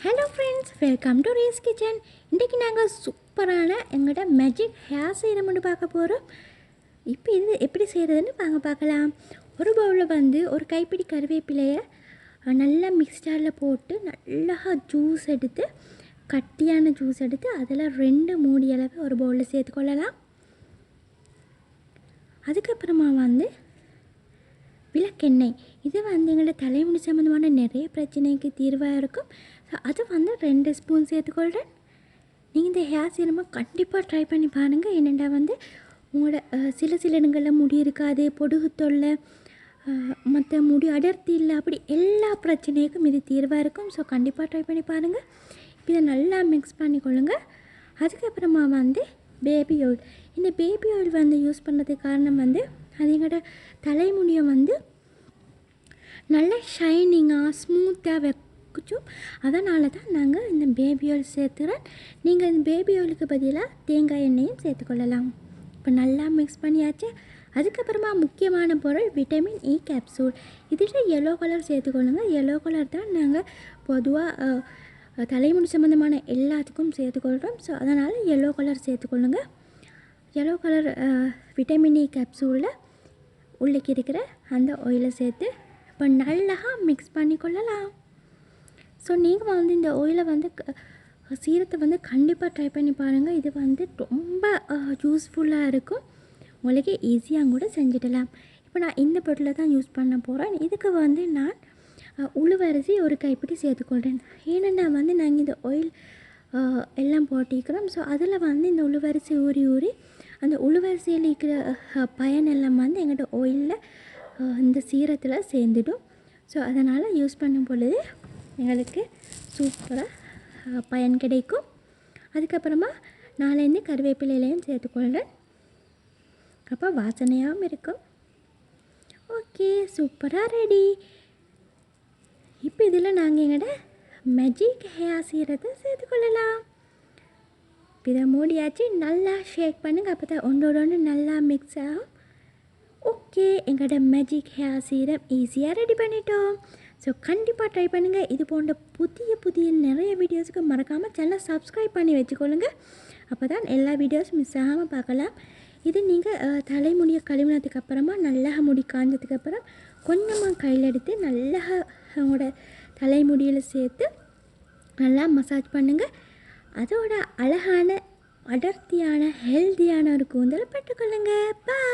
Hello friends, welcome to Ree's kitchen. இன்றைக்கி நாங்கள் சூப்பரான எங்களோட மேஜிக் ஹேர் சீரம்னு பார்க்க போகிறோம். இப்போ இது எப்படி செய்கிறதுன்னு வாங்க பார்க்கலாம். ஒரு பவுலில் ஒரு கைப்பிடி கருவேப்பிலையை நல்லா மிக்ஸ்டரில் போட்டு நல்லா ஜூஸ் எடுத்து கட்டியான ஜூஸ் எடுத்து அதில் 2 மூடி அளவு ஒரு பவுலில் சேர்த்துக்கொள்ளலாம். அதுக்கப்புறமா விளக்கெண்ணெய், இது எங்களோட தலைமுடி சம்மந்தமான நிறைய பிரச்சனைக்கு தீர்வாக இருக்கும். ஸோ அது 2 ஸ்பூன் சேர்த்துக்கொள்கிறேன். நீங்கள் இந்த ஹேர் சீரமாக கண்டிப்பாக ட்ரை பண்ணி பாருங்கள். என்னென்னா உங்களோட சில இடங்களில் முடி இருக்காது, பொடுகு தொல்லை, மற்ற முடி அடர்த்தி இல்லை, அப்படி எல்லா பிரச்சனைக்கும் இது தீர்வாக இருக்கும். ஸோ கண்டிப்பாக ட்ரை பண்ணி பாருங்கள். இப்போ இதை நல்லா மிக்ஸ் பண்ணிக்கொள்ளுங்க. அதுக்கப்புறமா பேபி ஆயில். இந்த பேபி ஆயில் யூஸ் பண்ணுறதுக்கு காரணம் அது எங்களோட தலைமுடியை நல்லா ஷைனிங்காக ஸ்மூத்தாக வைக்கும். அதனால தான் நாங்கள் இந்த பேபி ஆயில் சேர்த்துறோம். நீங்கள் இந்த பேபி ஆயிலுக்கு பதிலாக தேங்காய் எண்ணெயும் சேர்த்துக்கொள்ளலாம். இப்போ நல்லா மிக்ஸ் பண்ணியாச்சு. அதுக்கப்புறமா முக்கியமான பொருள் விட்டமின் இ கேப்சூல். இதில் எல்லோ கலர் சேர்த்துக்கொள்ளுங்க. எல்லோ கலர் தான் நாங்கள் பொதுவாக தலைமுடி சம்மந்தமான எல்லாத்துக்கும் சேர்த்துக்கொள்கிறோம். ஸோ அதனால் எல்லோ கலர் சேர்த்துக்கொள்ளுங்க. எல்லோ கலர் விட்டமின் இ கேப்சூலில் உள்ளுக்கு இருக்கிற அந்த ஆயிலை சேர்த்து இப்போ நல்லா மிக்ஸ் பண்ணிக்கொள்ளலாம். ஸோ நீங்கள் இந்த ஆயிலை சீரத்தை கண்டிப்பாக ட்ரை பண்ணி பாருங்கள். இது ரொம்ப யூஸ்ஃபுல்லாக இருக்கும். உங்களுக்கு ஈஸியாக கூட செஞ்சிடலாம். இப்போ நான் இந்த பொருளை தான் யூஸ் பண்ண போகிறேன். இதுக்கு நான் உளுவரிசி ஒரு கைப்பிடி சேர்த்துக்கொள்கிறேன். ஏன்னா நாங்கள் இந்த ஆயில் எல்லாம் போட்டிக்கிறோம். ஸோ அதில் இந்த உளுவரிசி ஊறி அந்த உளுவரிசியில் இருக்கிற பயனெல்லாம் எங்கள்கிட்ட ஆயிலில் இந்த சீரத்தில் சேர்ந்துடும். ஸோ அதனால் யூஸ் பண்ணும் பொழுது எங்களுக்கு சூப்பராக பயன் கிடைக்கும். அதுக்கப்புறமா 4 கருவேப்பிலையிலையும் சேர்த்துக்கொள்கிறேன். அப்போ வாசனையாகவும் இருக்கும். ஓகே, சூப்பராக ரெடி. இப்போ இதில் நாங்கள் எங்களோட மேஜிக் ஹேர் சீரத்தை சேர்த்துக்கொள்ளலாம். இதை மூடியாச்சு. நல்லா ஷேக் பண்ணுங்கள். அப்போ தான் ஒன்றோடு நல்லா மிக்ஸ் ஆகும். ஓகே, எங்களோட மேஜிக் ஹேர் சீரம் ஈஸியாக ரெடி பண்ணிட்டோம். ஸோ கண்டிப்பாக ட்ரை பண்ணுங்கள். இது போன்ற புதிய நிறைய வீடியோஸுக்கு மறக்காமல் சேனலை சப்ஸ்கிரைப் பண்ணி வச்சுக்கொள்ளுங்க. அப்போ தான் எல்லா வீடியோஸும் மிஸ் ஆகாமல் பார்க்கலாம். இது நீங்கள் தலைமுடியை கழுவினதுக்கு அப்புறமா நல்லா முடி காஞ்சதுக்கப்புறம் கொஞ்சமாக கையில் எடுத்து நல்லா உங்களோட தலைமுடியில் சேர்த்து நல்லா மசாஜ் பண்ணுங்கள். அதோட அழகான அடர்த்தியான ஹெல்த்தியான ஒரு கூந்தலை பெற்றுக்கொள்ளுங்க. பாய்.